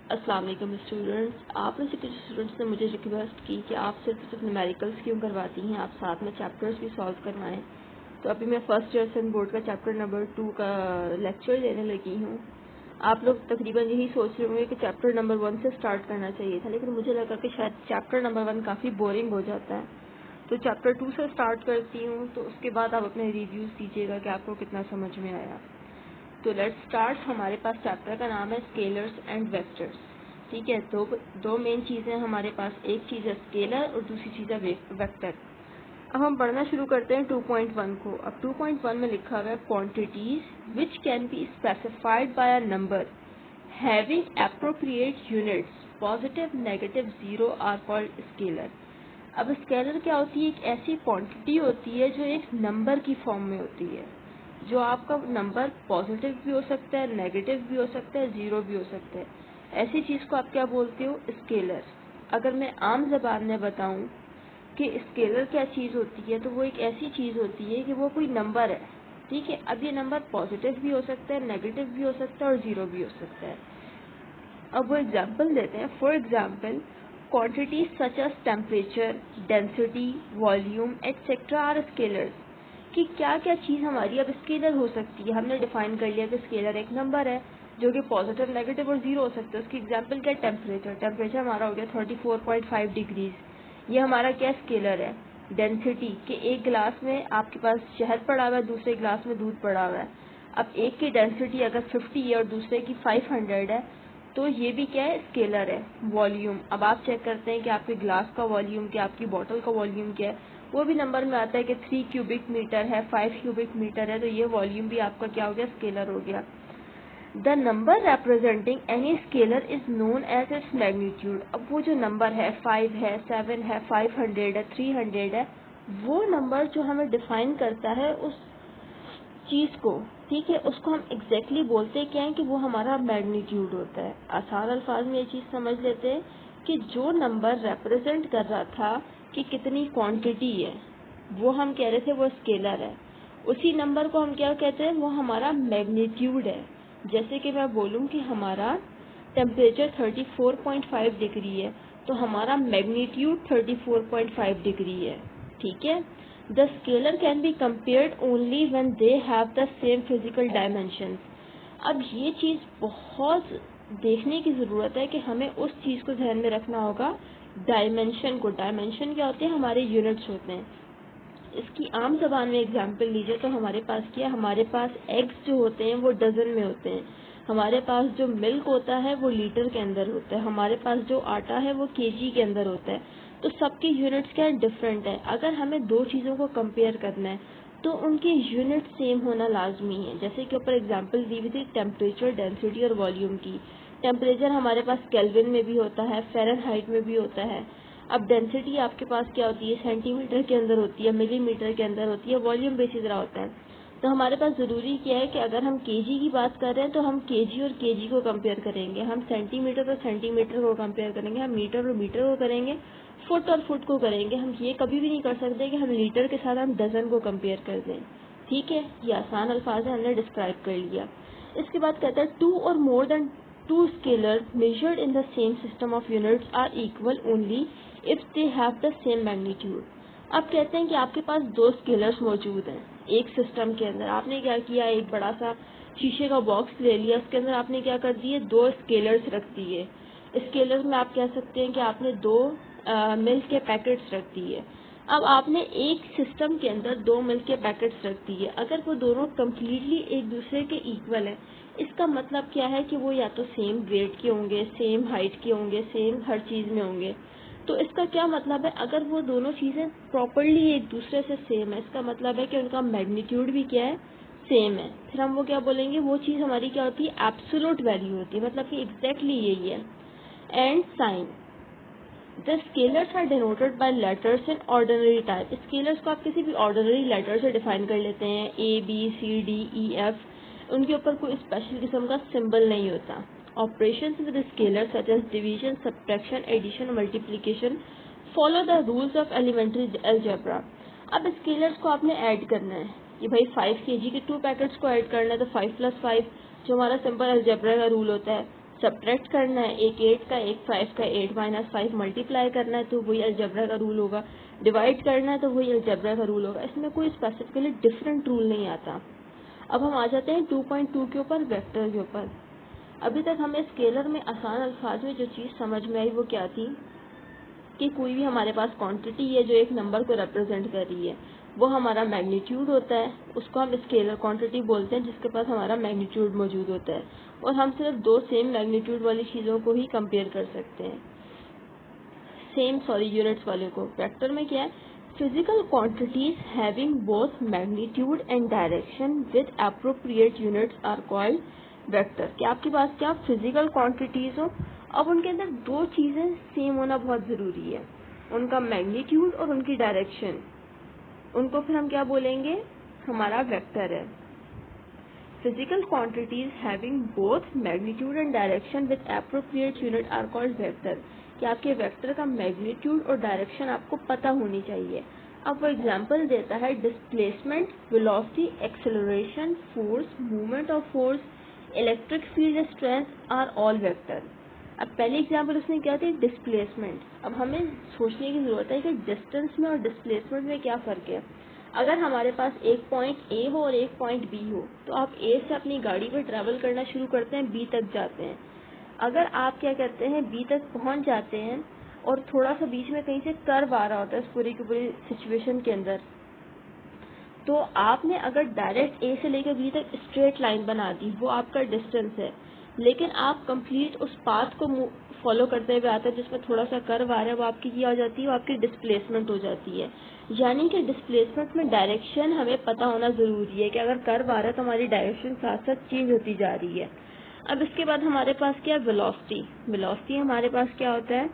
अस्सलाम वालेकुम स्टूडेंट्स। आप में से कुछ स्टूडेंट्स ने मुझे रिक्वेस्ट की कि आप सिर्फ न्यूमेरिकल्स क्यों करवाती हैं, आप साथ में चैप्टर्स भी सॉल्व करवाएं। तो अभी मैं फर्स्ट ईयर सेकंड बोर्ड का चैप्टर नंबर 2 का लेक्चर देने लगी हूँ। आप लोग तकरीबन यही सोच रहे होंगे कि चैप्टर नंबर 1 से स्टार्ट करना चाहिए था, लेकिन मुझे लगा कि शायद चैप्टर नंबर 1 काफ़ी बोरिंग हो जाता है, तो चैप्टर 2 से स्टार्ट करती हूँ। तो उसके बाद आप अपने रिव्यूज़ दीजिएगा कि आपको कितना समझ में आया। तो लेट्स स्टार्ट। हमारे पास चैप्टर का नाम है स्केलर्स एंड वेक्टर्स। ठीक है, दो मेन चीज़ें हमारे पास, एक चीज़ है स्केलर और दूसरी चीज़ है वेक्टर। अब हम पढ़ना शुरू करते हैं 2.1 को। अब 2.1 में लिखा हुआ है quantities which can be specified by a number having appropriate units positive negative zero are called scalar. अब स्केलर क्या होती है? एक ऐसी क्वांटिटी होती है जो एक नंबर की फॉर्म में होती है, जो आपका नंबर पॉजिटिव भी हो सकता है, नेगेटिव भी हो सकता है, जीरो भी हो सकता है। ऐसी चीज़ को आप क्या बोलते हो? स्केलर। अगर मैं आम जबान में बताऊं कि स्केलर क्या चीज़ होती है, तो वो एक ऐसी चीज़ होती है कि वो कोई नंबर है। ठीक है, अब ये नंबर पॉजिटिव भी हो सकता है, नेगेटिव भी हो सकता है और जीरो भी हो सकता है। अब वो एग्जाम्पल देते हैं। For example, quantities such as temperature, density, volume etcetera are scalars. कि क्या क्या चीज़ हमारी अब स्केलर हो सकती है। हमने डिफाइन कर लिया कि स्केलर एक नंबर है जो कि पॉजिटिव, नेगेटिव और जीरो हो सकता है। उसकी एग्जाम्पल क्या है? टेम्परेचर। टेम्परेचर हमारा हो गया 34.5 डिग्रीज। ये हमारा क्या स्केलर है? डेंसिटी, कि एक गिलास में आपके पास शहद पड़ा हुआ है, दूसरे गिलास में दूध पड़ा हुआ है। अब एक की डेंसिटी अगर 50 है और दूसरे की 500 है, तो ये भी क्या है? स्केलर है। वॉल्यूम, अब आप चेक करते हैं कि आपके ग्लास का वॉल्यूम क्या, आपकी बॉटल का वॉल्यूम क्या है। वो भी नंबर में आता है कि 3 क्यूबिक मीटर है, 5 क्यूबिक मीटर है, तो ये वॉल्यूम भी आपका क्या हो गया? स्केलर हो गया। The number representing any scalar is known as its magnitude. अब वो जो नंबर है 5 है, 7 है, 500 है, 300 है, वो नंबर जो हमें डिफाइन करता है उस चीज़ को, ठीक है, उसको हम एग्जैक्टली बोलते क्या है कि वो हमारा मैग्नीट्यूड होता है। आसान अल्फाज में ये चीज़ समझ लेते हैं कि जो नंबर रिप्रेजेंट कर रहा था कि कितनी क्वांटिटी है, वो हम कह रहे थे वो स्केलर है। उसी नंबर को हम क्या कहते हैं? वो हमारा मैग्नीट्यूड है। जैसे कि मैं बोलूँ कि हमारा टेम्परेचर 34.5 डिग्री है, तो हमारा मैग्नीट्यूड 34.5 डिग्री है। ठीक है। The scalar can be compared only when they have the same physical dimension. अब ये चीज़ बहुत देखने की ज़रूरत है कि हमें उस चीज़ को ध्यान में रखना होगा, डायमेंशन को। डायमेंशन क्या होते हैं? हमारे यूनिट्स होते हैं। इसकी आम जबान में एग्जाम्पल लीजिए तो हमारे पास क्या, हमारे पास एग्स जो होते हैं वो डजन में होते हैं, हमारे पास जो मिल्क होता है वो लीटर के अंदर होता है, हमारे पास जो आटा है वो केजी के अंदर होता है। तो सबके यूनिट्स क्या डिफरेंट है। अगर हमें दो चीज़ों को कंपेयर करना है तो उनके यूनिट सेम होना लाजमी है। जैसे कि ऊपर एग्जाम्पल दी हुई थी टेम्परेचर, डेंसिटी और वॉल्यूम की। टेम्परेचर हमारे पास केल्विन में भी होता है, फ़ारेनहाइट में भी होता है। अब डेंसिटी आपके पास क्या होती है? सेंटीमीटर के अंदर होती है, मिलीमीटर के अंदर होती है, वॉल्यूम भी इसी तरह होता है। तो हमारे पास ज़रूरी क्या है कि अगर हम केजी की बात कर रहे हैं तो हम केजी और केजी को कंपेयर करेंगे, हम सेंटीमीटर और सेंटीमीटर को कंपेयर करेंगे, हम मीटर और मीटर को करेंगे, फुट और फुट को करेंगे। हम ये कभी भी नहीं कर सकते कि हम लीटर के साथ हम डजन को कंपेयर कर दें। ठीक है, ये आसान अल्फाज है, हमने डिस्क्राइब कर लिया। इसके बाद कहता है टू और more than two scalar measured in the same system of units are equal only if they have the same magnitude. अब कहते हैं कि आपके पास दो स्केलर्स मौजूद हैं एक सिस्टम के अंदर। आपने क्या किया? एक बड़ा सा शीशे का बॉक्स ले लिया, उसके अंदर आपने क्या कर दिए? दो स्केलर्स रख दिए। स्केलर में आप कह सकते हैं कि आपने दो मिल्क के पैकेट्स रख दिए। अब आपने एक सिस्टम के अंदर दो मिल्क के पैकेट्स रख दिए। अगर वो दोनों कम्प्लीटली एक दूसरे के इक्वल है, इसका मतलब क्या है कि वो या तो सेम वेट के होंगे, सेम हाइट के होंगे, सेम हर चीज़ में होंगे। तो इसका क्या मतलब है? अगर वो दोनों चीज़ें प्रॉपरली एक दूसरे से सेम है, इसका मतलब है कि उनका मैग्नीट्यूड भी क्या है? सेम है। फिर हम वो क्या बोलेंगे? वो चीज़ हमारी क्या होती है? एब्सोल्यूट वैल्यू होती है, मतलब कि एग्जैक्टली यही है। And sign, the scalars are denoted by letters in ordinary type. Scalars को आप किसी भी ऑर्डिनरी लेटर से डिफाइन कर लेते हैं, A B C D E F. उनके ऊपर कोई स्पेशल किस्म का सिंबल नहीं होता। Operations with scalar such as division, subtraction, addition, multiplication follow the rules of elementary algebra. अब स्केलर्स को आपने ऐड करना है कि भाई 5 केजी के 2 पैकेट्स को ऐड करना है, तो 5 + 5 जो हमारा सिंपल अलजेब्रा का रूल होता है सब्ट्रैक्ट करना है, एक 8 का एक 5 का 8 माइनस 5 मल्टीप्लाई करना है तो वही अलजेब्रा का रूल होगा, डिवाइड करना है तो वही अलजेब्रा का रूल होगा, इसमें कोई स्पेसिफिकली डिफरेंट रूल नहीं आता। अब हम आ जाते हैं 2.2 के ऊपर, वेक्टर के ऊपर। अभी तक हमें स्केलर में आसान अल्फाज में जो चीज़ समझ में आई वो क्या थी कि कोई भी हमारे पास क्वांटिटी है जो एक नंबर को रिप्रेजेंट कर रही है, वो हमारा मैग्नीट्यूड होता है, उसको हम स्केलर क्वांटिटी बोलते हैं जिसके पास हमारा मैग्नीट्यूड मौजूद होता है, और हम सिर्फ दो सेम मैग्नीट्यूड वाली चीज़ों को ही कंपेयर कर सकते हैं, यूनिट्स वाले को। वेक्टर में क्या है, physical quantities having both magnitude and direction with appropriate units are called vector. क्या आपके पास क्या फिजिकल क्वांटिटीज हो, अब उनके अंदर दो चीजें सेम होना बहुत जरूरी है, उनका मैग्नीट्यूड और उनकी डायरेक्शन, उनको फिर हम क्या बोलेंगे, हमारा वेक्टर है। Physical quantities having both magnitude and direction with appropriate unit are called vector. कि आपके वेक्टर का मैग्नीट्यूड और डायरेक्शन आपको पता होनी चाहिए। अब वो एग्जांपल देता है displacement, velocity, acceleration, force, movement of force, electric field strength are all vector. अब पहली एग्जांपल उसने क्या दी, डिस्प्लेसमेंट। अब हमें सोचने की जरूरत है कि डिस्टेंस में और डिस्प्लेसमेंट में क्या फर्क है। अगर हमारे पास एक पॉइंट ए हो और एक पॉइंट बी हो तो आप ए से अपनी गाड़ी पर ट्रैवल करना शुरू करते हैं, बी तक जाते हैं। अगर आप क्या करते हैं, बी तक पहुंच जाते हैं और थोड़ा सा बीच में कहीं से कर्व आ रहा होता है इस पूरी की पूरी सिचुएशन के अंदर, तो आपने अगर डायरेक्ट ए से लेकर बी तक स्ट्रेट लाइन बना दी, वो आपका डिस्टेंस है, लेकिन आप कंप्लीट उस पाथ को फॉलो करते हुए आते हैं जिसमें थोड़ा सा कर्व आ रहा है, वो आपकी क्या हो जाती है, वो आपकी डिस्प्लेसमेंट हो जाती है। यानी कि डिस्प्लेसमेंट में डायरेक्शन हमें पता होना जरूरी है कि अगर कर्व आ रहा है तो हमारी डायरेक्शन साथ साथ चेंज होती जा रही है। अब इसके बाद हमारे पास क्या, वेलोसिटी। वेलोसिटी हमारे पास क्या होता है,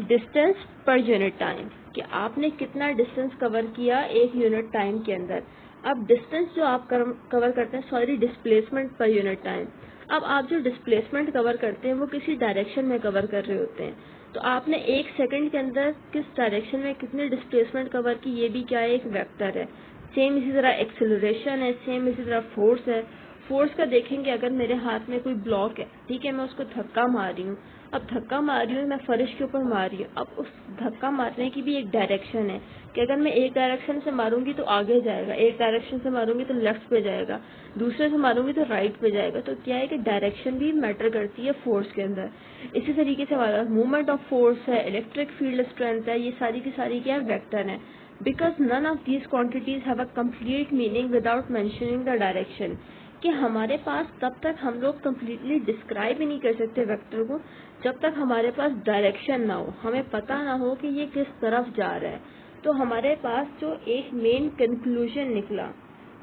डिस्टेंस पर यूनिट टाइम, कि आपने कितना डिस्टेंस कवर किया एक यूनिट टाइम के अंदर। अब डिस्टेंस जो आप कवर करते हैं, sorry displacement per unit time. अब आप जो डिस्प्लेसमेंट कवर करते हैं वो किसी डायरेक्शन में कवर कर रहे होते हैं, तो आपने एक सेकंड के अंदर किस डायरेक्शन में कितने डिस्प्लेसमेंट कवर की, ये भी क्या है, एक वेक्टर है। सेम इसी तरह एक्सेलरेशन है, सेम इसी तरह फोर्स है। फोर्स का देखेंगे, अगर मेरे हाथ में कोई ब्लॉक है, ठीक है, मैं उसको धक्का मार रही हूँ, अब धक्का मार रही हूँ मैं फर्श के ऊपर मार रही हूँ, अब उस धक्का मारने की भी एक डायरेक्शन है कि अगर मैं एक डायरेक्शन से मारूंगी तो आगे जाएगा, एक डायरेक्शन से मारूंगी तो लेफ्ट पे जाएगा, दूसरे से मारूंगी तो राइट पे जाएगा। तो क्या है कि डायरेक्शन भी मैटर करती है फोर्स के अंदर। इसी तरीके से हमारा मूवमेंट ऑफ फोर्स है, इलेक्ट्रिक फील्ड स्ट्रेंथ है, ये सारी की सारी क्या है, वेक्टर है। Because none of these quantities have a complete meaning without mentioning the direction. कि हमारे पास तब तक हम लोग कम्प्लीटली डिस्क्राइब ही नहीं कर सकते वेक्टर को जब तक हमारे पास डायरेक्शन ना हो, हमें पता ना हो कि ये किस तरफ जा रहा है। तो हमारे पास जो एक मेन कंक्लूजन निकला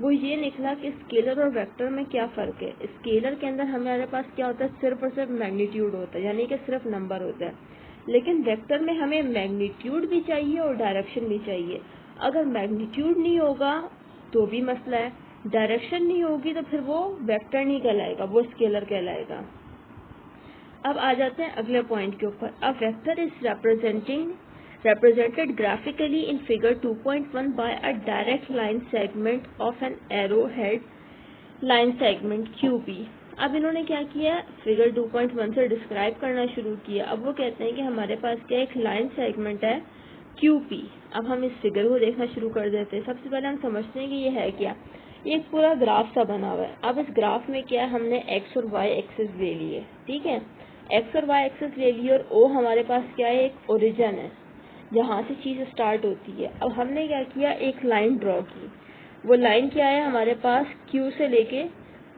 वो ये निकला कि स्केलर और वेक्टर में क्या फर्क है। स्केलर के अंदर हमारे पास क्या होता है, सिर्फ और सिर्फ मैग्नीट्यूड होता है, यानी कि सिर्फ नंबर होता है। लेकिन वेक्टर में हमें मैग्नीट्यूड भी चाहिए और डायरेक्शन भी चाहिए। अगर मैग्नीट्यूड नहीं होगा तो भी मसला है, डायरेक्शन नहीं होगी तो फिर वो वेक्टर नहीं कहलाएगा, वो स्केलर कहलाएगा। अब आ जाते हैं अगले पॉइंट के ऊपर। अब vector is represented graphically in figure 2.1 by a direct line segment of an arrowhead line segment QP। अब इन्होंने क्या किया, फिगर 2.1 से डिस्क्राइब करना शुरू किया। अब वो कहते हैं कि हमारे पास क्या एक लाइन सेगमेंट है QP। अब हम इस फिगर को देखना शुरू कर देते हैं। सबसे पहले हम समझते हैं कि ये है क्या, ये एक पूरा ग्राफ सा बना हुआ है। अब इस ग्राफ में क्या है, हमने एक्स और वाई एक्सिस ले लिए, ठीक है, एक्स और वाई एक्सिस ले लिए, और ओ हमारे पास क्या है, एक ओरिजिन है जहाँ से चीज स्टार्ट होती है। अब हमने क्या किया, एक लाइन ड्रॉ की। वो लाइन क्या है, हमारे पास Q से लेके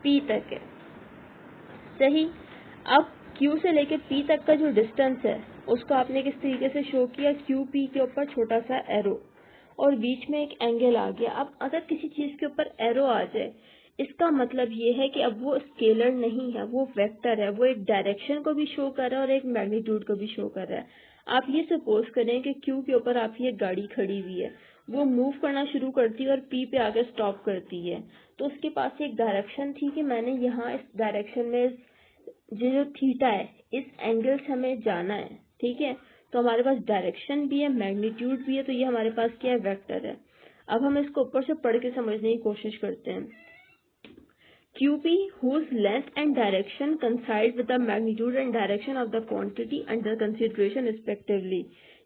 P तक है, सही। अब Q से लेके P तक का जो डिस्टेंस है उसको आपने किस तरीके से शो किया, QP के ऊपर छोटा सा एरो और बीच में एक एंगल आ गया। अब अगर किसी चीज के ऊपर एरो आ जाए, इसका मतलब ये है कि अब वो स्केलर नहीं है, वो वेक्टर है, वो एक डायरेक्शन को भी शो कर रहा है और एक मैग्नीट्यूड को भी शो कर रहा है। आप ये सपोज करें कि Q के ऊपर आपकी एक गाड़ी खड़ी हुई है, वो मूव करना शुरू करती है और P पे आके स्टॉप करती है, तो उसके पास एक डायरेक्शन थी कि मैंने यहाँ इस डायरेक्शन में जो थीटा है इस एंगल से हमें जाना है, ठीक है। तो हमारे पास डायरेक्शन भी है, मैग्नीट्यूड भी है, तो ये हमारे पास क्या है, वेक्टर है। अब हम इसको ऊपर से पढ़ के समझने की कोशिश करते हैं। QP whose length and direction coincide with the magnitude and direction of the quantity under consideration respectively,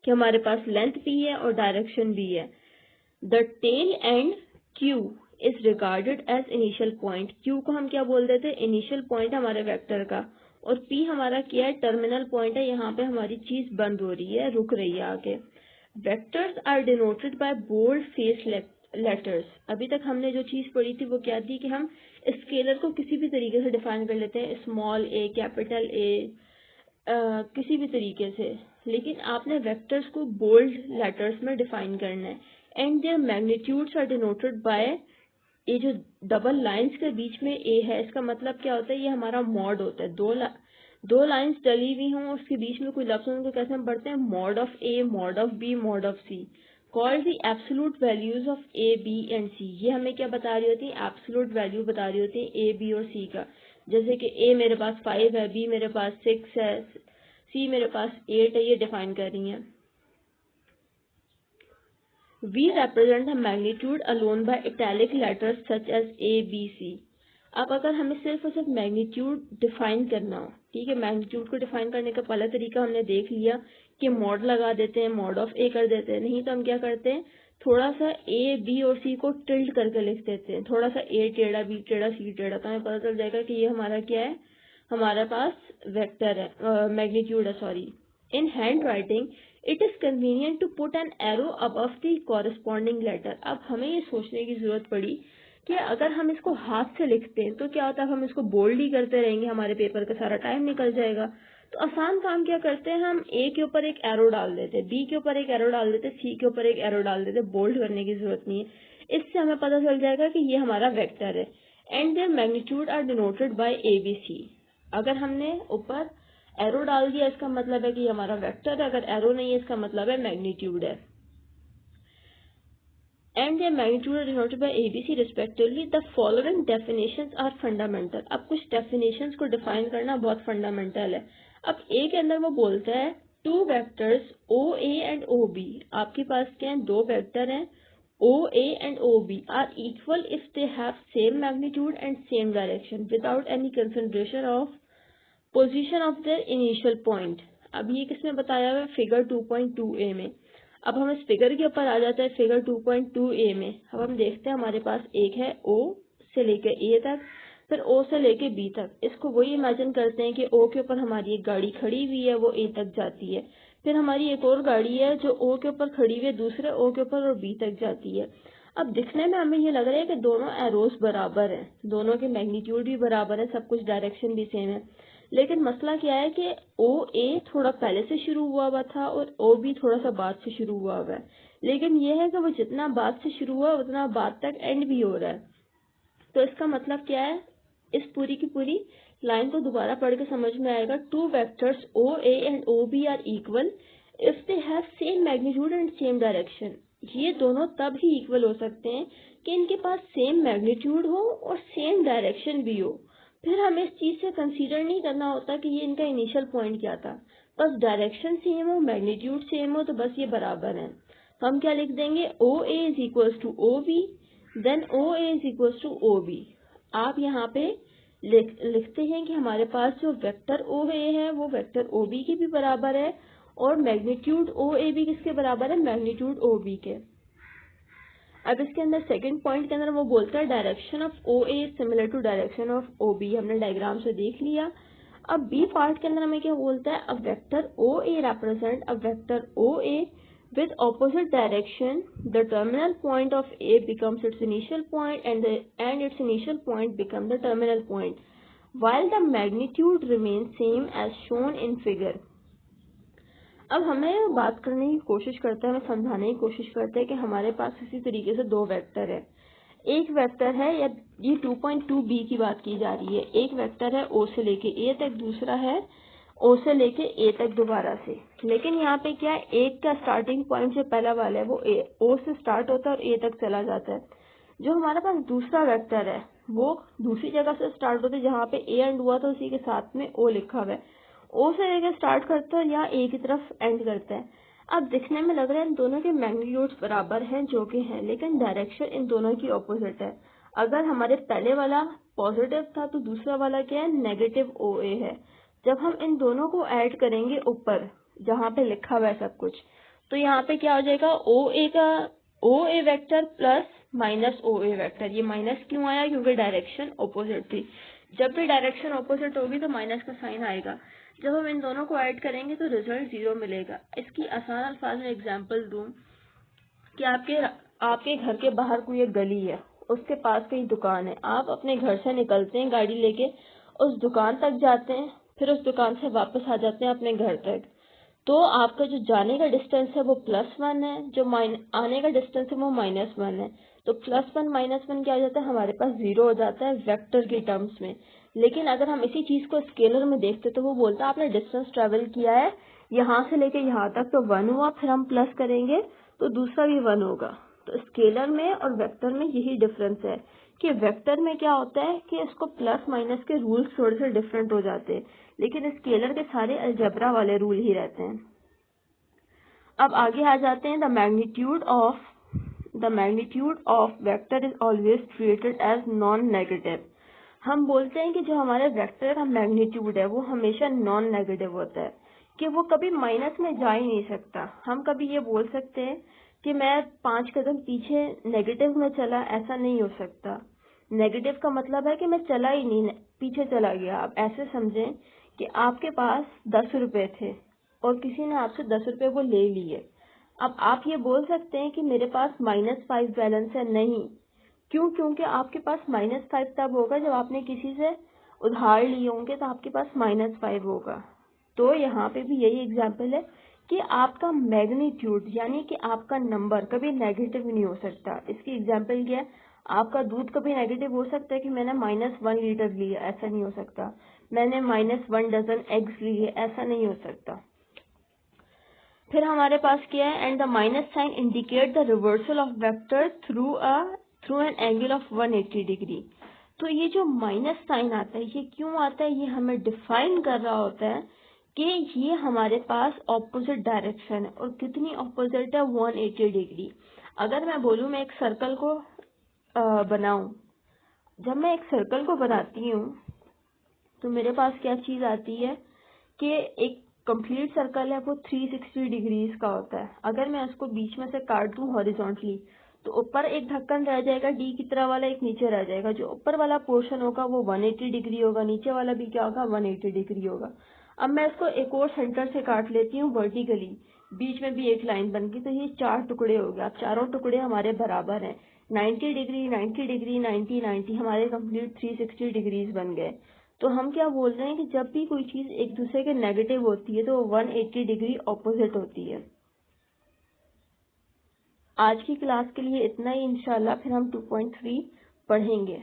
कि हमारे पास लेंथ भी है और डायरेक्शन भी है. The tail end Q is regarded as initial point. Q को हम क्या बोल देते हैं? इनिशियल पॉइंट हमारे वेक्टर का. और P हमारा क्या है? टर्मिनल पॉइंट है. यहाँ पे हमारी चीज बंद हो रही है, रुक रही है आगे. Vectors are denoted by bold face letters. अभी तक हमने जो चीज पढ़ी थी वो क्या थी कि हम स्केलर को किसी भी तरीके से डिफाइन कर लेते हैं, स्मॉल ए, कैपिटल ए, किसी भी तरीके से. लेकिन आपने वेक्टर्स को बोल्ड लेटर्स में डिफाइन करना है. And their magnitudes are denoted by, ये जो डबल लाइंस के बीच में ए है, इसका मतलब क्या होता है? ये हमारा मॉड होता है. दो लाइंस डली हुई हों, उसके बीच में कोई लफ्ज हो, उनको कैसे हम पढ़ते हैं? Mod of A, mod of B, mod of C. Called the absolute values of A, B and C. ये हमें क्या बता रही होती है? एब्सोल्यूट वैल्यू बता रही होती है ए, बी और सी का. जैसे कि ए मेरे पास 5 है, बी मेरे पास 6 है, सी मेरे पास 8 है. ये डिफाइन कर रही है. We represent the magnitude alone by italic letters such as A, B, C. अब अगर हमें सिर्फ और सिर्फ मैग्नीट्यूड डिफाइन करना हो, ठीक है, मैग्नीट्यूड को डिफाइन करने का पहला तरीका हमने देख लिया कि मॉड लगा देते हैं, मॉड ऑफ ए कर देते हैं. नहीं तो हम क्या करते हैं? थोड़ा सा ए, बी और सी को टिल्ट करके लिख देते हैं. थोड़ा सा ए टेढ़ा, बी टेढ़ा, सी टेढ़ा, तो हमें पता चल जाएगा कि ये हमारा क्या है? हमारे पास वेक्टर है, मैग्नीट्यूड है, sorry. In hand writing it is convenient to put an arrow above the corresponding letter. अब हमें ये सोचने की जरूरत पड़ी कि अगर हम इसको हाथ से लिखते हैं तो क्या होता है? हम इसको बोल्ड ही करते रहेंगे, हमारे पेपर का सारा टाइम निकल जाएगा. तो आसान काम क्या करते हैं? हम ए के ऊपर एक एरो डाल देते, बी के ऊपर एक एरो डाल देते, सी के ऊपर एक एरो डाल देते. बोल्ड करने की जरूरत नहीं है. इससे हमें पता चल जाएगा कि ये हमारा वेक्टर है. And their magnitude are denoted by A, B, C. अगर हमने ऊपर एरो डाल दिया, इसका मतलब है कि हमारा वेक्टर है. अगर एरो नहीं है, इसका मतलब है मैग्नीट्यूड है. And their magnitude are denoted by ABC respectively. The following definitions are fundamental. अब कुछ definitions को define करना बहुत fundamental है. अब A के अंदर वो बोलता है two vectors OA and OB. आपके पास क्या है? दो वेक्टर हैं OA and OB are equal if they have same magnitude and same direction without any consideration of position of their initial point. अब ये किसमें बताया हुआ है? फिगर 2.2a में. अब हम इस फिगर के ऊपर आ जाते हैं, फिगर 2.2a में. अब हम देखते हैं हमारे पास एक है O से लेकर A तक, फिर O से लेकर B तक. इसको वही इमेजिन करते हैं कि O के ऊपर हमारी एक गाड़ी खड़ी हुई है, वो A तक जाती है. फिर हमारी एक और गाड़ी है जो O के ऊपर खड़ी हुई है, दूसरे O के ऊपर और B तक जाती है. अब दिखने में हमें ये लग रहा है कि दोनों एरोस बराबर हैं, दोनों के मैग्नीट्यूड भी बराबर है, सब कुछ डायरेक्शन भी सेम है. लेकिन मसला क्या है कि ओ ए थोड़ा पहले से शुरू हुआ था और ओ बी थोड़ा सा बाद से शुरू हुआ है. लेकिन यह है कि वो जितना बाद से शुरू हुआ उतना बाद तक एंड भी हो रहा है. तो इसका मतलब क्या है? इस पूरी की पूरी लाइन को दोबारा पढ़ के समझ में आएगा. Two vectors O A and O B are equal if they have same magnitude and same direction. ये दोनों तब ही इक्वल हो सकते हैं कि इनके पास सेम मैग्नीट्यूड हो और सेम डायरेक्शन भी हो. फिर हमें इस चीज से कंसीडर नहीं करना होता कि ये इनका इनिशियल पॉइंट क्या था. बस डायरेक्शन सेम हो, मैग्नीट्यूड सेम हो, तो बस ये बराबर है. तो हम क्या लिख देंगे? O A is equals to O B, then O A is equals to O B. आप यहाँ पे लिखते हैं कि हमारे पास जो वेक्टर ओ ए है वो वेक्टर ओ बी के भी बराबर है और मैग्नीट्यूड ओ ए बी किसके बराबर है? मैग्नीट्यूड ओ बी के. अब इसके अंदर सेकंड पॉइंट के अंदर वो बोलता है direction of O A similar to direction of O B. हमने डायग्राम से देख लिया. अब बी पार्ट के अंदर हमें क्या बोलता है? A vector O A represent a vector O A with opposite direction. The terminal point of A becomes its initial point and its initial point becomes the terminal point while the magnitude remains same as shown in figure. अब हमें बात करने की कोशिश करते हैं, हमें समझाने की कोशिश करते हैं कि हमारे पास इसी तरीके से दो वेक्टर है. एक वेक्टर है, या ये 2.2b की बात की जा रही है. एक वेक्टर है O से लेके A तक, दूसरा है O से लेके A तक दोबारा से. लेकिन यहाँ पे क्या है? एक का स्टार्टिंग पॉइंट जो पहला वाला है वो O से स्टार्ट होता है और A तक चला जाता है. जो हमारे पास दूसरा वेक्टर है वो दूसरी जगह से स्टार्ट होता है, जहाँ पे A एंड हुआ था उसी के साथ में O लिखा हुआ है. O से लेकर स्टार्ट करता है और यहाँ A की तरफ एंड करता है. अब दिखने में लग रहा है इन दोनों के मैग्नीट्यूड्स बराबर हैं जो कि हैं, लेकिन डायरेक्शन इन दोनों की ऑपोजिट है. अगर हमारे पहले वाला पॉजिटिव था तो दूसरा वाला क्या है, नेगेटिव OA है। जब हम इन दोनों को ऐड करेंगे ऊपर जहाँ पे लिखा हुआ है सब कुछ, तो यहाँ पे क्या हो जाएगा, OA vector plus minus OA vector. ये माइनस क्यों आया, क्योंकि डायरेक्शन ऑपोजिट थी। जब भी डायरेक्शन ऑपोजिट होगी तो माइनस का साइन आएगा। जब हम इन दोनों को ऐड करेंगे तो रिजल्ट 0 मिलेगा। इसकी आसान अल्फाज में एग्जांपल दूं कि आपके घर के बाहर कोई एक गली है, उसके पास कहीं दुकान है। आप अपने घर से निकलते हैं गाड़ी लेके, उस दुकान तक जाते हैं, फिर उस दुकान से वापस आ जाते हैं अपने घर तक। तो आपका जो जाने का डिस्टेंस है वो +1 है, जो आने का डिस्टेंस है वो -1 है। तो +1 -1 क्या हो जाता है, हमारे पास 0 हो जाता है वेक्टर के टर्म्स में। लेकिन अगर हम इसी चीज को स्केलर में देखते तो वो बोलता है आपने डिस्टेंस ट्रेवल किया है यहाँ से लेके यहाँ तक, तो 1 हुआ, फिर हम प्लस करेंगे तो दूसरा भी 1 होगा। तो स्केलर में और वेक्टर में यही डिफरेंस है कि वेक्टर में क्या होता है कि इसको प्लस माइनस के रूल्स थोड़े से डिफरेंट हो जाते हैं, लेकिन स्केलर के सारे अलजेब्रा वाले रूल ही रहते हैं। अब आगे आ जाते हैं, the magnitude of vector is always treated as non negative. हम बोलते हैं कि जो हमारे वेक्टर का मैग्नीट्यूड है वो हमेशा नॉन नेगेटिव होता है, कि वो कभी माइनस में जा ही नहीं सकता। हम कभी ये बोल सकते हैं कि मैं 5 कदम पीछे नेगेटिव में चला, ऐसा नहीं हो सकता। नेगेटिव का मतलब है कि मैं चला ही नहीं, पीछे चला गया। आप ऐसे समझें कि आपके पास 10 रुपए थे और किसी ने आपसे 10 रुपए को ले लिए। अब आप ये बोल सकते हैं कि मेरे पास -5 बैलेंस है, नहीं। क्यों? क्योंकि आपके पास -5 तब होगा जब आपने किसी से उधार लिए होंगे, तो आपके पास -5 होगा। तो यहाँ पे भी यही एग्जाम्पल है कि आपका मैग्नीट्यूड यानी कि आपका नंबर कभी नेगेटिव नहीं हो सकता। इसकी एग्जाम्पल क्या है, आपका दूध कभी नेगेटिव हो सकता है कि मैंने -1 लीटर लिया, ऐसा नहीं हो सकता। मैंने -1 डजन एग्स लिए, ऐसा नहीं हो सकता। फिर हमारे पास क्या है, and the minus sign indicate the reversal of vector through an angle of 180 degree. तो ये जो माइनस साइन आता है, ये क्यों आता है, ये हमें डिफाइन कर रहा होता है कि ये हमारे पास ऑपोजिट डायरेक्शन है, और कितनी ऑपोजिट है, 180 डिग्री। अगर मैं बोलूँ मैं एक सर्कल को बनाऊं, जब मैं एक सर्कल को बनाती हूँ तो मेरे पास क्या चीज आती है कि एक कंप्लीट सर्कल है वो 360 डिग्रीज का होता है। अगर मैं उसको बीच में से काट दूं हॉरिजॉन्टली, तो ऊपर एक ढक्कन रह जाएगा डी की तरह वाला, एक नीचे रह जाएगा। जो ऊपर वाला पोर्शन होगा वो 180 डिग्री होगा, नीचे वाला भी क्या होगा, 180 डिग्री होगा। अब मैं इसको एक और सेंटर से काट लेती हूँ वर्टिकली, बीच में भी एक लाइन बन गई, तो ये 4 टुकड़े हो गए। अब चारों टुकड़े हमारे बराबर हैं, 90 डिग्री 90 डिग्री 90 90, हमारे कंप्लीट 360 डिग्रीज बन गए। तो हम क्या बोल रहे हैं कि जब भी कोई चीज एक दूसरे के नेगेटिव होती है तो 180 डिग्री ऑपोजिट होती है। आज की क्लास के लिए इतना ही, इंशाल्लाह फिर हम 2.3 पढ़ेंगे।